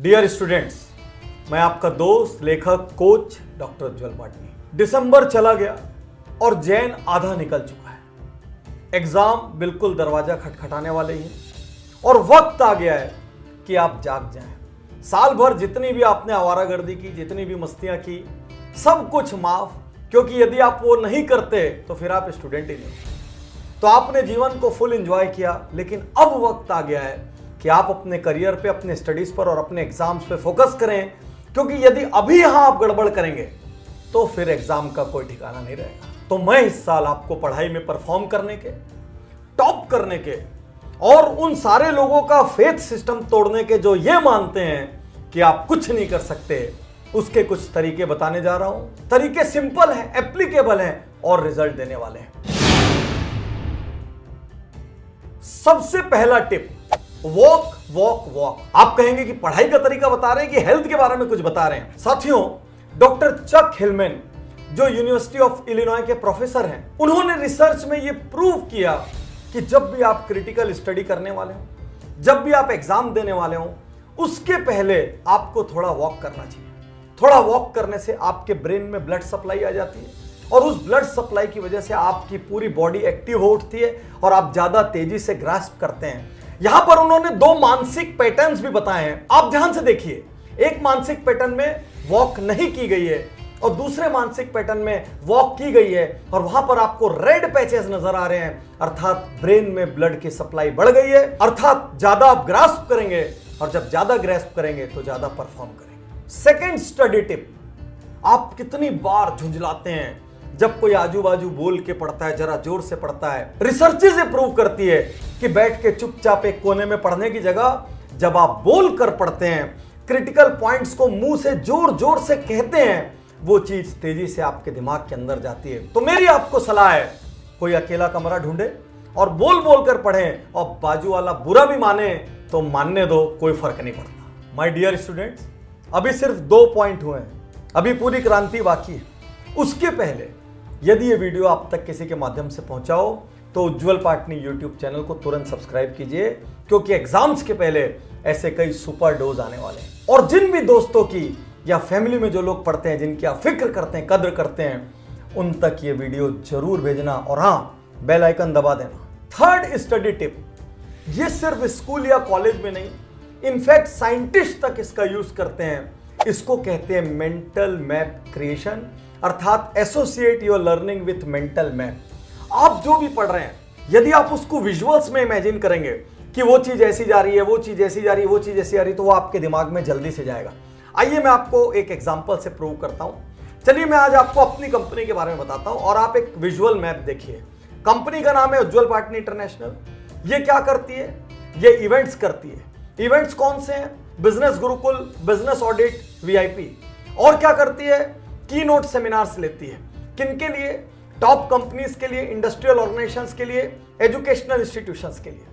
Dear students, मैं आपका दोस्त लेखक कोच डॉक्टर उज्जवल पाटनी। दिसंबर चला गया और जैन आधा निकल चुका है। एग्जाम बिल्कुल दरवाजा खटखटाने वाले ही और वक्त आ गया है कि आप जाग जाएं। साल भर जितनी भी आपने आवारागर्दी की, जितनी भी मस्तियां की, सब कुछ माफ, क्योंकि यदि आप वो नहीं करते तो फिर आप स्टूडेंट ही नहीं। तो आपने जीवन को फुल एंजॉय किया, लेकिन अब वक्त आ गया है कि आप अपने करियर पे, अपने स्टडीज पर और अपने एग्जाम्स पे फोकस करें, क्योंकि यदि अभी यहां आप गड़बड़ करेंगे तो फिर एग्जाम का कोई ठिकाना नहीं रहेगा। तो मैं इस साल आपको पढ़ाई में परफॉर्म करने के, टॉप करने के और उन सारे लोगों का फेथ सिस्टम तोड़ने के जो ये मानते हैं कि आप कुछ नहीं कर सकते, उसके कुछ तरीके बताने जा रहा हूं। तरीके सिंपल हैं, एप्लीकेबल हैं और रिजल्ट देने वाले हैं। सबसे पहला टिप, वॉक वॉक वॉक। आप कहेंगे कि पढ़ाई का तरीका बता रहे हैं कि हेल्थ के बारे में कुछ बता रहे हैं। साथियों, डॉक्टर चक हिलमैन, जो यूनिवर्सिटी ऑफ इलिनॉय के प्रोफेसर हैं, उन्होंने रिसर्च में यह प्रूव किया कि जब भी आप क्रिटिकल स्टडी करने वाले हो, जब भी आप एग्जाम देने वाले हो, उसके पहले आपको थोड़ा वॉक करना चाहिए। थोड़ा वॉक करने से आपके ब्रेन में ब्लड सप्लाई आ जाती है और उस ब्लड सप्लाई की वजह से आपकी पूरी बॉडी एक्टिव हो उठती है और आप ज्यादा तेजी से ग्रास्प करते हैं। यहां पर उन्होंने दो मानसिक पैटर्न्स भी बताए हैं, आप ध्यान से देखिए। एक मानसिक पैटर्न में वॉक नहीं की गई है और दूसरे मानसिक पैटर्न में वॉक की गई है और वहां पर आपको रेड पैचेस नजर आ रहे हैं, अर्थात ब्रेन में ब्लड की सप्लाई बढ़ गई है, अर्थात ज्यादा आप ग्रास्प करेंगे और जब ज्यादा ग्रास्प करेंगे तो ज्यादा परफॉर्म करेंगे। सेकेंड स्टडी टिप, आप कितनी बार झुंझलाते हैं जब कोई आजू बाजू बोल के पढ़ता है, जरा जोर से पढ़ता है। रिसर्चेस ये प्रूव करती है कि बैठ के चुपचाप एक कोने में पढ़ने की जगह जब आप बोल कर पढ़ते हैं, क्रिटिकल पॉइंट्स को मुंह से जोर जोर से कहते हैं, वो चीज तेजी से आपके दिमाग के अंदर जाती है। तो मेरी आपको सलाह है, कोई अकेला कमरा ढूंढे और बोल बोल कर पढ़ें, और बाजू वाला बुरा भी माने तो मानने दो, कोई फर्क नहीं पड़ता। माय डियर स्टूडेंट्स, अभी सिर्फ 2 पॉइंट हुए हैं, अभी पूरी क्रांति बाकी है। उसके पहले यदि ये वीडियो आप तक किसी के माध्यम से पहुंचा हो तो उज्जवल पाटनी यूट्यूब चैनल को तुरंत सब्सक्राइब कीजिए, क्योंकि एग्जाम्स के पहले ऐसे कई सुपर डोज आने वाले हैं। और जिन भी दोस्तों की या फैमिली में जो लोग पढ़ते हैं, जिनकी आप फिक्र करते हैं, कद्र करते हैं, उन तक ये वीडियो जरूर भेजना और हाँ, बेल आइकन दबा देना। थर्ड स्टडी टिप, ये सिर्फ स्कूल या कॉलेज में नहीं, इनफैक्ट साइंटिस्ट तक इसका यूज करते हैं। इसको कहते हैं मेंटल मैप क्रिएशन, अर्थात associate your learning with mental map. आप जो भी पढ़ रहे हैं, यदि आप उसको विजुअल्स में इमेजिन करेंगे कि वो चीज ऐसी जा रही है, वो चीज ऐसी जा रही है, वो चीज ऐसी आ रही है, तो वो आपके दिमाग में जल्दी से जाएगा। आइए मैं आपको एक एग्जांपल से प्रूव करता हूं। चलिए मैं आज आपको अपनी कंपनी के बारे में बताता हूं और आप एक विजुअल मैप देखिए। कंपनी का नाम है उज्जवल पाटनी इंटरनेशनल। ये क्या करती है? ये इवेंट्स करती है। इवेंट्स कौन से हैं? Business Gurukul, business audit, VIP. और क्या करती है? की नोट सेमिनार्स लेती है। किनके लिए? टॉप कंपनीज के लिए, इंडस्ट्रियल ऑर्गेनाइजेशंस के लिए, एजुकेशनल इंस्टीट्यूशंस के लिए।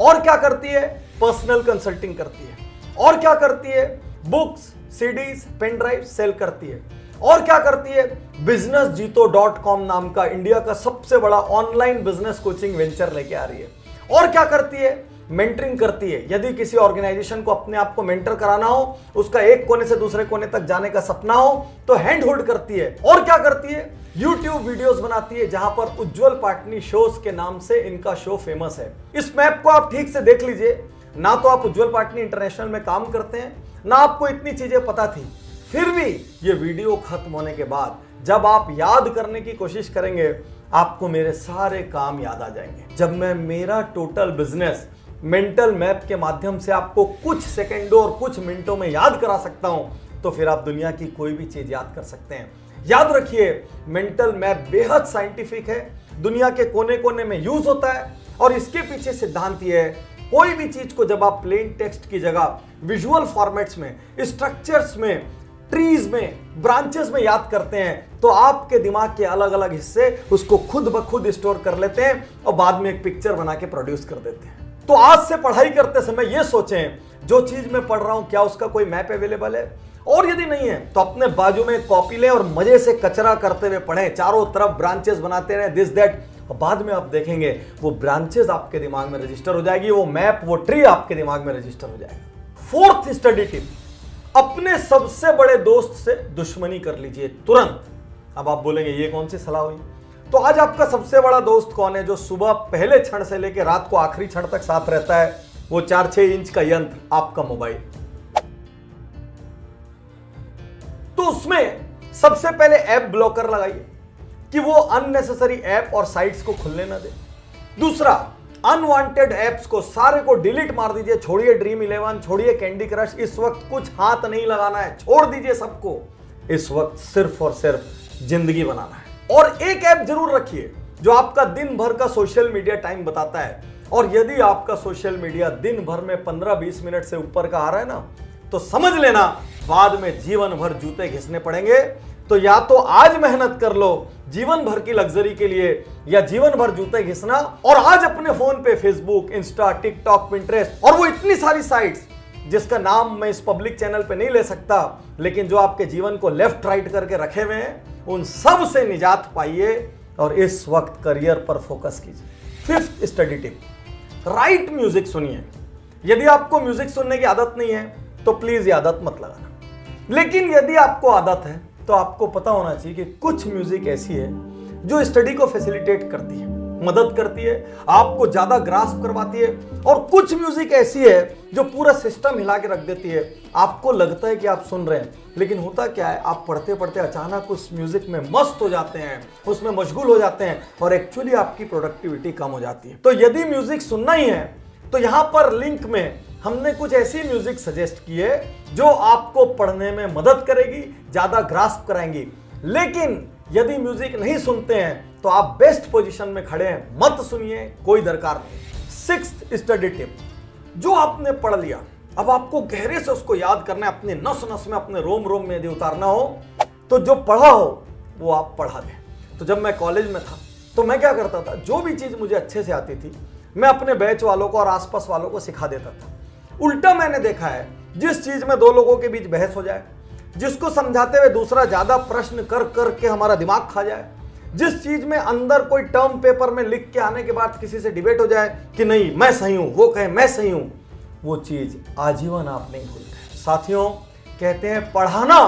और क्या करती है? पर्सनल कंसल्टिंग करती है। और क्या करती है? Books, CDs, pen drive sell करती है। और क्या करती है? businessjito.com नाम का इंडिया का सबसे बड़ा ऑनलाइन बिजनेस कोचिंग वेंचर लेके आ रही है। और क्या करती है? मेंटरिंग करती है। यदि किसी ऑर्गेनाइजेशन को अपने आप को मेंटर कराना हो, उसका एक कोने से दूसरे कोने तक जाने का सपना हो, तो हैंड होल्ड करती है। और क्या करती है? यूट्यूब वीडियोस बनाती है, जहां पर उज्जवल पाटनी शोज के नाम से इनका शो फेमस है। इस मैप को आप ठीक से देख लीजिए। ना तो आप उज्जवल पाटनी इंटरनेशनल में काम करते हैं, ना आपको इतनी चीजें पता थी, फिर भी ये वीडियो खत्म होने के बाद जब आप याद करने की कोशिश करेंगे, आपको मेरे सारे काम याद आ जाएंगे। जब मैं मेरा टोटल बिजनेस मेंटल मैप के माध्यम से आपको कुछ सेकंडों और कुछ मिनटों में याद करा सकता हूं, तो फिर आप दुनिया की कोई भी चीज याद कर सकते हैं। याद रखिए, मेंटल मैप बेहद साइंटिफिक है, दुनिया के कोने कोने में यूज होता है और इसके पीछे सिद्धांत यह है, कोई भी चीज को जब आप प्लेन टेक्स्ट की जगह विजुअल फॉर्मेट्स में, स्ट्रक्चर्स में, ट्रीज में, ब्रांचेस में याद करते हैं, तो आपके दिमाग के अलग अलग हिस्से उसको खुद ब खुद स्टोर कर लेते हैं और बाद में एक पिक्चर बना के प्रोड्यूस कर देते हैं। तो आज से पढ़ाई करते समय यह सोचें, जो चीज मैं पढ़ रहा हूं क्या उसका कोई मैप अवेलेबल है, और यदि नहीं है तो अपने बाजू में एक कॉपी लें और मजे से कचरा करते हुए पढ़ें, चारों तरफ ब्रांचेस बनाते रहें, दिस दैट, और बाद में आप देखेंगे वो ब्रांचेस आपके दिमाग में रजिस्टर हो जाएगी, वो मैप, वो ट्री आपके दिमाग में रजिस्टर हो जाएगा। फोर्थ स्टडी टिप, अपने सबसे बड़े दोस्त से दुश्मनी कर लीजिए तुरंत। अब आप बोलेंगे ये कौन सी सलाह हुई? तो आज आपका सबसे बड़ा दोस्त कौन है, जो सुबह पहले क्षण से लेकर रात को आखिरी क्षण तक साथ रहता है? वो 4-6 इंच का यंत्र, आपका मोबाइल। तो उसमें सबसे पहले ऐप ब्लॉकर लगाइए कि वो अननेसेसरी ऐप और साइट्स को खुलने ना दे। दूसरा, अनवांटेड ऐप्स को सारे को डिलीट मार दीजिए। छोड़िए ड्रीम 11, छोड़िए कैंडी क्रश, इस वक्त कुछ हाथ नहीं लगाना है, छोड़ दीजिए सबको। इस वक्त सिर्फ और सिर्फ जिंदगी बनाना है। और एक ऐप जरूर रखिए जो आपका दिन भर का सोशल मीडिया टाइम बताता है। और यदि आपका सोशल मीडिया दिन भर में 15-20 मिनट से ऊपर का आ रहा है ना, तो समझ लेना बाद में जीवन भर जूते घिसने पड़ेंगे। तो या तो आज मेहनत कर लो जीवन भर की लग्जरी के लिए, या जीवन भर जूते घिसना। और आज अपने फोन पे फेसबुक, इंस्टा, टिकटॉक, पिंटरेस्ट और वो इतनी सारी साइट्स जिसका नाम मैं इस पब्लिक चैनल पे नहीं ले सकता, लेकिन जो आपके जीवन को लेफ्ट राइट करके रखे हुए हैं, उन सब से निजात पाइए और इस वक्त करियर पर फोकस कीजिए। 5th study tip, right music सुनिए। यदि आपको म्यूजिक सुनने की आदत नहीं है तो प्लीज ये आदत मत लगाना। लेकिन यदि आपको आदत है तो आपको पता होना चाहिए कि कुछ म्यूजिक ऐसी है जो स्टडी को फैसिलिटेट करती है, मदद करती है, आपको ज्यादा ग्रास्प करवाती है। और कुछ म्यूजिक ऐसी है जो पूरा सिस्टम हिला के रख देती है। आपको लगता है कि आप सुन रहे हैं, लेकिन होता क्या है, आप पढ़ते पढ़ते अचानक उस म्यूजिक में मस्त हो जाते हैं, उसमें मशगूल हो जाते हैं और एक्चुअली आपकी प्रोडक्टिविटी कम हो जाती है। तो यदि म्यूजिक सुनना ही है तो यहां पर लिंक में हमने कुछ ऐसी म्यूजिक सजेस्ट की है जो आपको पढ़ने में मदद करेगी, ज्यादा ग्रास्प कराएंगी। लेकिन यदि म्यूजिक नहीं सुनते हैं तो आप बेस्ट पोजीशन में खड़े हैं, मत सुनिए, कोई दरकार नहीं। 6th स्टडी टिप, जो आपने पढ़ लिया अब आपको गहरे से उसको याद करना है, अपने नस नस में, अपने रोम रोम में यदि उतारना हो तो जो पढ़ा हो वो आप पढ़ा दें। तो जब मैं कॉलेज में था तो मैं क्या करता था, जो भी चीज मुझे अच्छे से आती थी मैं अपने बैच वालों को और आसपास वालों को सिखा देता था। उल्टा मैंने देखा है, जिस चीज में 2 लोगों के बीच बहस हो जाए, जिसको समझाते हुए दूसरा ज्यादा प्रश्न कर कर के हमारा दिमाग खा जाए, जिस चीज में अंदर कोई टर्म पेपर में लिख के आने के बाद किसी से डिबेट हो जाए कि नहीं मैं सही हूं, वो कहे मैं सही हूं, वो चीज आजीवन आप नहीं भूलते। साथियों, कहते हैं पढ़ाना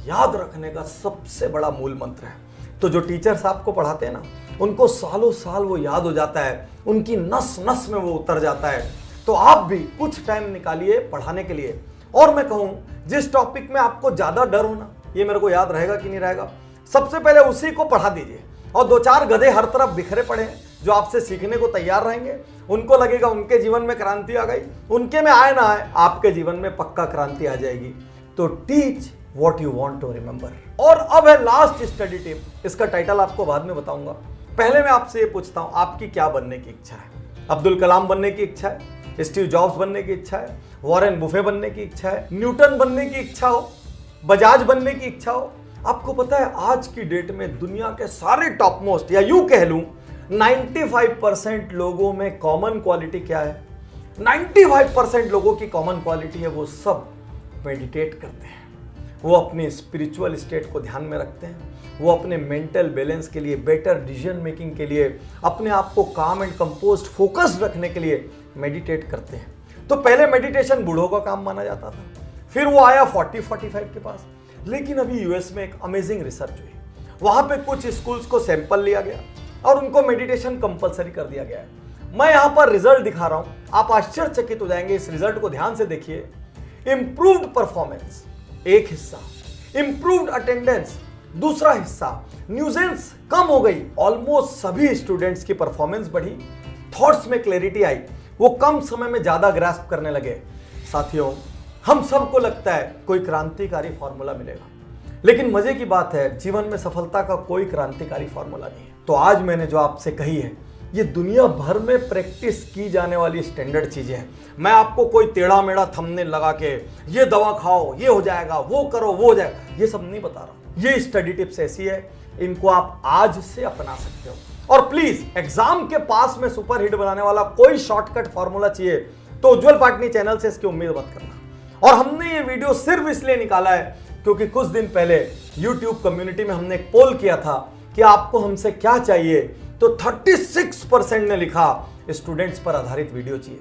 याद रखने का सबसे बड़ा मूल मंत्र है। तो जो टीचर्स आपको पढ़ाते हैं ना, उनको सालों साल वो याद हो जाता है, उनकी नस नस में वो उतर जाता है। तो आप भी कुछ टाइम निकालिए पढ़ाने के लिए। और मैं कहूं, जिस टॉपिक में आपको ज्यादा डर होना, ये मेरे को याद रहेगा कि नहीं रहेगा, सबसे पहले उसी को पढ़ा दीजिए। और 2-4 गधे हर तरफ बिखरे पड़े हैं जो आपसे सीखने को तैयार रहेंगे। उनको लगेगा उनके जीवन में क्रांति आ गई, उनके में आए ना आए, आपके जीवन में पक्का क्रांति आ जाएगी। तो teach what you want to remember. और अब है लास्ट स्टडी टिप, इसका टाइटल आपको बाद में बताऊंगा। पहले मैं आपसे ये पूछता हूं, आपकी क्या बनने की इच्छा है? अब्दुल कलाम बनने की इच्छा है, स्टीव जॉब्स बनने की इच्छा है, वॉरेन बुफे बनने की इच्छा है, न्यूटन बनने की इच्छा हो, बजाज बनने की इच्छा हो? आपको पता है आज की डेट में दुनिया के सारे टॉप मोस्ट, या यूं कह लूं 95% लोगों में कॉमन क्वालिटी क्या है? 95% लोगों की कॉमन क्वालिटी है, वो सब मेडिटेट करते हैं, वो अपनी स्पिरिचुअल स्टेट को ध्यान में रखते हैं, वो अपने मेंटल बैलेंस के लिए, बेटर डिसीजन मेकिंग के लिए, अपने आप को काम एंड कंपोज्ड फोकस्ड रखने के लिए मेडिटेट करते हैं। तो पहले मेडिटेशन बूढ़ों का काम माना जाता था, फिर वो आया 40-45 के पास। लेकिन अभी यूएस में एक अमेजिंग रिसर्च हुई, वहां पे कुछ स्कूल्स को सैंपल लिया गया और उनको मेडिटेशन कंपलसरी कर दिया गया है। मैं यहां पर रिजल्ट दिखा रहा हूं, आप आश्चर्यचकित हो जाएंगे। इस रिजल्ट को ध्यान से देखिए। इंप्रूव्ड परफॉर्मेंस एक हिस्सा, इंप्रूव्ड अटेंडेंस दूसरा हिस्सा, न्यूजेंस कम हो गई, ऑलमोस्ट सभी स्टूडेंट्स की परफॉर्मेंस बढ़ी, थॉट्स में क्लैरिटी आई, वो कम समय में ज्यादा ग्रास्प करने लगे। साथियों, हम सबको लगता है कोई क्रांतिकारी फॉर्मूला मिलेगा, लेकिन मजे की बात है जीवन में सफलता का कोई क्रांतिकारी फॉर्मूला नहीं है। तो आज मैंने जो आपसे कही है, ये दुनिया भर में प्रैक्टिस की जाने वाली स्टैंडर्ड चीजें हैं। मैं आपको कोई टेढ़ा मेढ़ा थंबनेल लगा के ये दवा खाओ, ये हो जाएगा, वो करो, वो हो जाएगा, ये सब नहीं बता रहा हूं। ये स्टडी टिप्स ऐसी है, इनको आप आज से अपना सकते हो। और प्लीज, एग्जाम के पास में सुपर हिट बनाने वाला कोई शॉर्टकट फॉर्मूला चाहिए तो उज्जवल पाटनी चैनल से इसकी उम्मीद मत करना। और हमने ये वीडियो सिर्फ इसलिए निकाला है क्योंकि कुछ दिन पहले YouTube कम्युनिटी में हमने एक पोल किया था कि आपको हमसे क्या चाहिए, तो 36% ने लिखा स्टूडेंट्स पर आधारित वीडियो चाहिए।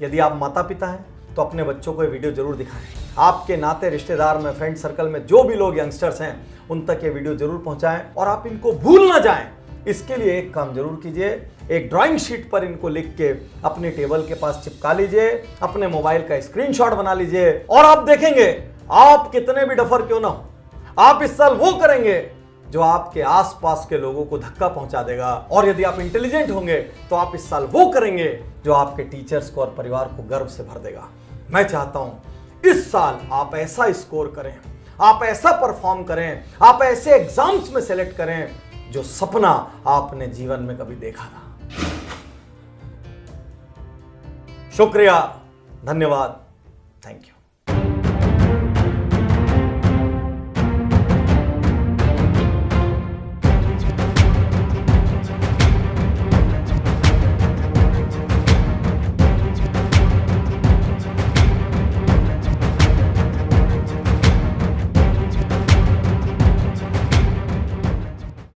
यदि आप माता पिता हैं तो अपने बच्चों को ये वीडियो जरूर दिखाएं। आपके नाते रिश्तेदार में, फ्रेंड सर्कल में जो भी लोग यंगस्टर्स हैं उन तक ये वीडियो जरूर पहुंचाएं और आप इनको भूल ना जाएं। इसके लिए एक काम जरूर कीजिए, एक ड्राइंग शीट पर इनको लिख के अपने टेबल के पास चिपका लीजिए, अपने मोबाइल का स्क्रीनशॉट बना लीजिए और आप देखेंगे आप कितने भी डफर क्यों ना हो, आप इस साल वो करेंगे जो आपके आसपास के लोगों को धक्का पहुंचा देगा। और यदि आप इंटेलिजेंट होंगे तो आप इस साल वो करेंगे जो आपके टीचर्स को और परिवार को गर्व से भर देगा। मैं चाहता हूं इस साल आप ऐसा स्कोर करें, आप ऐसा परफॉर्म करें, आप ऐसे एग्जाम्स में सेलेक्ट करें जो सपना आपने जीवन में कभी देखा था। शुक्रिया, धन्यवाद, थैंक यू।